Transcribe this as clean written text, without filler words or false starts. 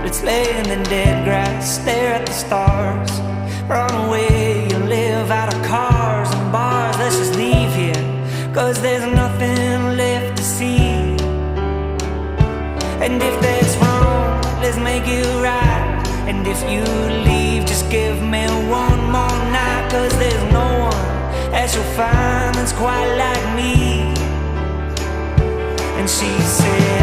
Let's lay in the dead grass, stare at the stars. Run away and live out of cars and bars. Let's just leave here, 'cause there's nothing left to see. And if that's wrong, let's make it right. And if you leave, just give me one more night, 'cause there's no one that you'll find that's quite like me. And she said,